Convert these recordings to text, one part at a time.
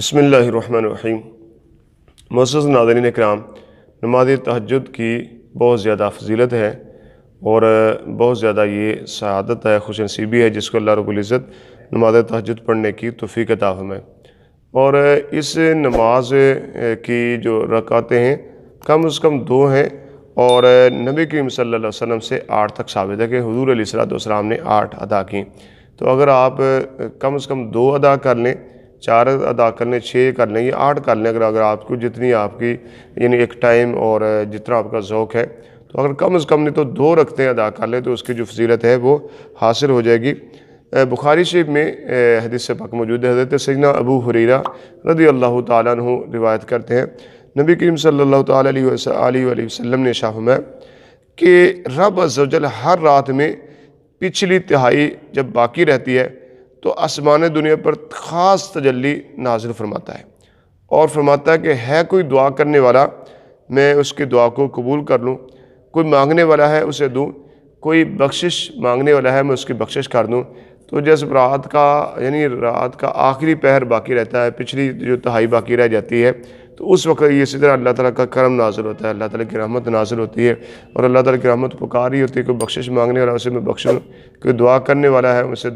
بسم اللہ الرحمن الرحیم۔ معزز ناظرین اکرام، نماز تہجد کی بہت زیادہ فضیلت ہے اور بہت زیادہ یہ سعادت ہے، خوش نصیبی ہے جس کو اللہ رب العزت نماز تہجد پڑھنے کی توفیق عطا فرمائے۔ اور اس نماز کی جو رکعتیں ہیں کم از کم 2 ہیں، اور نبی کریم صلی اللہ علیہ وسلم سے 8 تک ثابت ہے کہ حضور علیہ الصلوۃ والسلام نے 8 ادا کی۔ تو اگر آپ کم از کم 2 ادا کر لیں، 4 ادا کر لیں، 6 کر لیں یا 8 کر لیں، اگر آپ کو جتنی آپ کی یعنی ایک ٹائم اور جتنا آپ کا ذوق ہے، تو اگر کم از کم نہیں تو 2 رکعتیں ادا کر لیں تو اس کی جو فضیلت ہے وہ حاصل ہو جائے گی۔ بخاری شریف میں حدیث پاک موجود ہے، حضرت سیدنا ابو ہریرہ رضی اللہ تعالیٰ عنہ روایت کرتے ہیں، نبی کریم صلی اللہ تعالیٰ علیہ وسلم نے ارشاد فرمایا کہ رب عز و جل ہر رات میں پچھلی تہائی جب باقی رہتی ہے تو آسمان دنیا پر خاص تجلی نازل فرماتا ہے اور فرماتا ہے کہ ہے کوئی دعا کرنے والا، میں اس کی دعا کو قبول کر لوں، کوئی مانگنے والا ہے اسے دوں، کوئی بخشش مانگنے والا ہے میں اس کی بخشش کر دوں۔ تو جیسے رات کا آخری پہر باقی رہتا ہے، پچھلی جو تہائی باقی رہ جاتی ہے، تو اس وقت یہ اسی طرح اللہ تعالیٰ کا کرم نازل ہوتا ہے، اللہ تعالیٰ کی رحمت نازل ہوتی ہے، اور اللہ تعالیٰ کی رحمت پکاری ہوتی ہے، کوئی بخشش مانگنے والا اسے میں بخشوں، کوئی دعا کرنے والا ہے اسے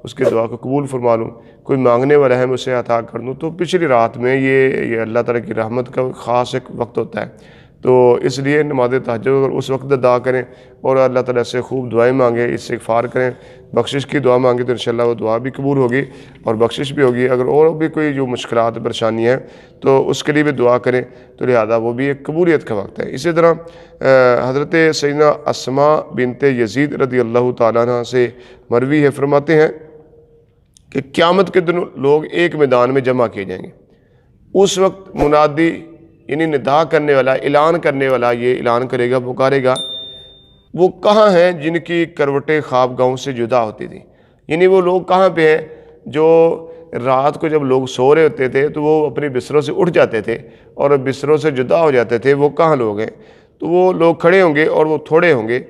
اس کی دعا کو قبول فرما لوں، کوئی مانگنے والا ہے میں اسے عطا کر دوں۔ تو پچھلی رات میں یہ اللہ تعالیٰ کی رحمت کا خاص ایک وقت ہوتا ہے، تو اس لیے نماز تہجد اگر اس وقت ادا کریں اور اللہ تعالیٰ سے خوب دعائیں مانگیں، استغفار کریں، بخشش کی دعا مانگیں تو انشاءاللہ وہ دعا بھی قبول ہوگی اور بخشش بھی ہوگی۔ اگر اور بھی کوئی جو مشکلات پریشانی ہے تو اس کے لیے بھی دعا کریں، تو لہذا وہ بھی ایک قبولیت کا وقت ہے۔ اسی طرح حضرت سیدنا اسماء بنت یزید رضی اللہ تعالیٰ عنہ سے مروی ہے، فرماتے ہیں کہ قیامت کے دن لوگ ایک میدان میں جمع کیے جائیں گے، اس وقت منادی یعنی ندا کرنے والا، اعلان کرنے والا یہ اعلان کرے گا، پکارے گا، وہ کہاں ہیں جن کی کروٹیں خواب گاہوں سے جدا ہوتی تھیں؟ یعنی وہ لوگ کہاں پہ ہیں جو رات کو جب لوگ سو رہے ہوتے تھے تو وہ اپنے بستروں سے اٹھ جاتے تھے اور بستروں سے جدا ہو جاتے تھے، وہ کہاں لوگ ہیں؟ تو وہ لوگ کھڑے ہوں گے اور وہ تھوڑے ہوں گے،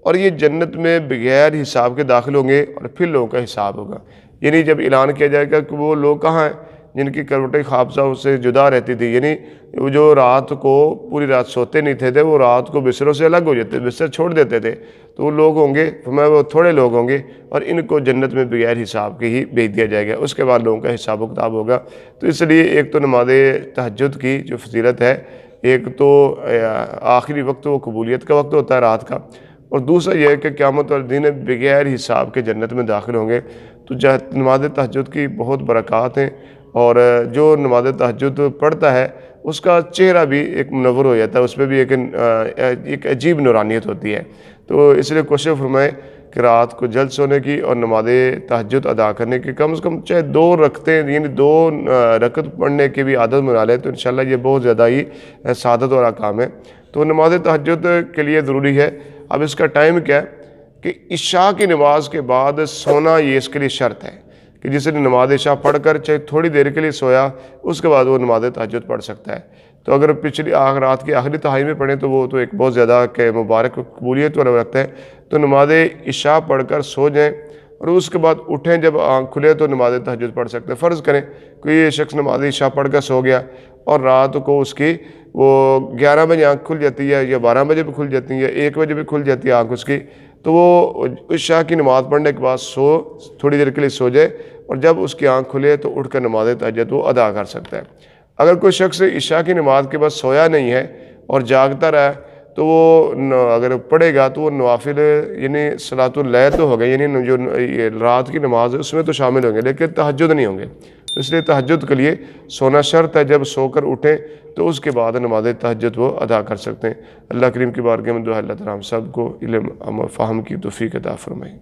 اور یہ جنت میں بغیر حساب کے داخل ہوں گے اور پھر لوگوں کا حساب ہوگا۔ یعنی جب اعلان کیا جائے گا کہ وہ لوگ کہاں ہیں جن کی کروٹیں خوابگاہوں سے جدا رہتی تھی، یعنی وہ جو رات کو پوری رات سوتے نہیں تھے وہ رات کو بستروں سے الگ ہو جاتے، بستر چھوڑ دیتے تھے، تو وہ لوگ ہوں گے، وہ تھوڑے لوگ ہوں گے، اور ان کو جنت میں بغیر حساب کے ہی بھیج دیا جائے گا، اس کے بعد لوگوں کا حساب و کتاب ہوگا۔ تو اس لیے ایک تو نماز تہجد کی جو فضیلت ہے، ایک تو آخری وقت وہ قبولیت کا وقت ہوتا ہے رات کا، اور دوسرا یہ ہے کہ قیامت والے دن بغیر حساب کے جنت میں داخل ہوں گے۔ تو نماز تہجد کی بہت برکات ہیں، اور جو نماز تہجد پڑھتا ہے اس کا چہرہ بھی ایک منور ہو جاتا ہے، اس پہ بھی ایک عجیب نورانیت ہوتی ہے۔ تو اس لیے کوشش فرمائیں کہ رات کو جلد سونے کی اور نماز تہجد ادا کرنے کی کم از کم چاہے 2 رکعتیں یعنی 2 رکعت پڑھنے کی بھی عادت بنا لیں، تو انشاءاللہ یہ بہت زیادہ ہی سعادت والا کام ہے۔ تو نماز تہجد کے لیے ضروری ہے، اب اس کا ٹائم کیا ہے کہ عشاء کی نماز کے بعد سونا، یہ اس کے لیے شرط ہے کہ جس نے نماز عشاء پڑھ کر چاہے تھوڑی دیر کے لیے سویا، اس کے بعد وہ نماز تہجد پڑھ سکتا ہے۔ تو اگر پچھلی رات کی آخری تہائی میں پڑھیں تو وہ تو ایک بہت زیادہ کہ مبارک قبولیت والا وقت ہے۔ تو نماز عشاء پڑھ کر سو جائیں اور اس کے بعد اٹھیں، جب آنکھ کھلے تو نماز تہجد پڑھ سکتے ہیں۔ فرض کریں کوئی یہ شخص نماز عشاء پڑھ کر سو گیا اور رات کو اس کی وہ 11 بجے آنکھ کھل جاتی ہے یا 12 بجے بھی کھل جاتی ہے یا 1 بجے بھی کھل جاتی ہے آنکھ اس کی، تو وہ عشاء کی نماز پڑھنے کے بعد تھوڑی دیر کے لیے سو جائے، اور جب اس کی آنکھ کھلے تو اٹھ کر نماز تہجد وہ ادا کر سکتا ہے۔ اگر کوئی شخص عشاء کی نماز کے بعد سویا نہیں ہے اور جاگتا رہا تو وہ اگر پڑھے گا تو وہ نوافل یعنی صلاۃ اللیل تو ہوگا، یعنی جو رات کی نماز ہے اس میں تو شامل ہوں گے لیکن تہجد نہیں ہوں گے۔ تو اس لیے تہجد کے لیے سونا شرط ہے، جب سو کر اٹھیں تو اس کے بعد نماز تہجد وہ ادا کر سکتے ہیں۔ اللہ کریم کی بارگاہ میں دعا ہے اللہ تعالیٰ ہم سب کو علم و فہم کی توفیق عطا فرمائے۔